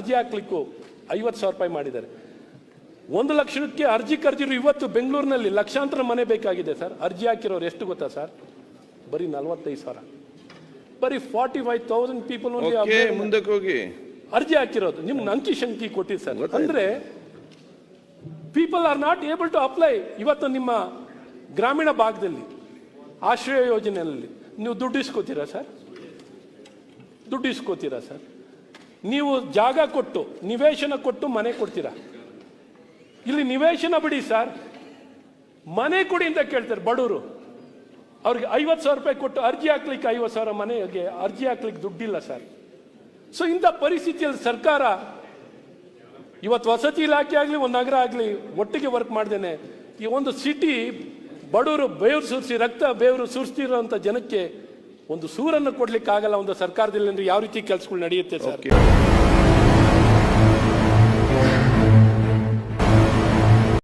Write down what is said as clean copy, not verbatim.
ಅರ್ಜಿ ಹಾಕ್ಲಿಕ್ಕೂ 50,000 ರೂಪಾಯಿ ಮಾಡಿದ್ದಾರೆ. 1 ಲಕ್ಷಕ್ಕೆ ಅರ್ಜಿ ಕರೆದಿರು. ಇವತ್ತು ಬೆಂಗಳೂರಿನಲ್ಲಿ ಲಕ್ಷಾಂತರ ಮನೆ ಬೇಕಾಗಿದೆ ಸರ್. ಅರ್ಜಿ ಹಾಕಿರೋರು ಎಷ್ಟು ಗೊತ್ತಾ ಸರ್? ಬರೀ 45,000. ಬರೀ 45,000 ಪೀಪಲ್ ಮುಂದಕ್ಕೆ ಹೋಗಿ ಅರ್ಜಿ ಹಾಕಿರೋದು. ನಿಮ್ಗೆ ಅಂಕಿ ಶಂಕಿ ಕೊಟ್ಟಿದ್ದು ಸರ್. ಅಂದ್ರೆ people are not able to apply. ಇವತ್ತು ನಿಮ್ಮ ಗ್ರಾಮೀಣ ಭಾಗದಲ್ಲಿ ಆಶ್ರಯ ಯೋಜನೆಯಲ್ಲಿ ನೀವು ದುಡ್ಡು ಇಸ್ಕೋತೀರಾ ಸರ್? ದುಡ್ಡು ಇಸ್ಕೋತೀರಾ ಸರ್? ನೀವು ಜಾಗ ಕೊಟ್ಟು ನಿವೇಶನ ಕೊಟ್ಟು ಮನೆ ಕೊಡ್ತೀರಾ? ಇಲ್ಲಿ ನಿವೇಶನ ಬಿಡಿ ಸರ್, ಮನೆ ಕೊಡಿ ಅಂತ ಕೇಳ್ತಾರೆ ಬಡವರು. ಅವ್ರಿಗೆ 50,000 ರೂಪಾಯಿ ಕೊಟ್ಟು ಅರ್ಜಿ ಹಾಕ್ಲಿಕ್ಕೆ 50,000 ಮನೆಗೆ ಅರ್ಜಿ ಹಾಕ್ಲಿಕ್ಕೆ ದುಡ್ಡಿಲ್ಲ ಸರ್. ಸೊ ಇಂಥ ಪರಿಸ್ಥಿತಿಯಲ್ಲಿ ಸರ್ಕಾರ ಇವತ್ತು ವಸತಿ ಇಲಾಖೆ ಆಗಲಿ ಒಂದು ನಗರ ಆಗಲಿ ಒಟ್ಟಿಗೆ ವರ್ಕ್ ಮಾಡ್ದೇನೆ ಈ ಒಂದು ಸಿಟಿ ಬಡವರು ಬೇವರು ಸುರಿಸಿ ರಕ್ತ ಬೇವರು ಸುರಿಸ್ತಿರೋಂಥ ಜನಕ್ಕೆ ಒಂದು ಸೂರನ್ನು ಕೊಡ್ಲಿಕ್ಕೆ ಆಗಲ್ಲ ಒಂದು ಸರ್ಕಾರದಲ್ಲಿ. ಅಂದ್ರೆ ಯಾವ ರೀತಿ ಕೆಲಸಗಳು ನಡೆಯುತ್ತೆ ಸರ್?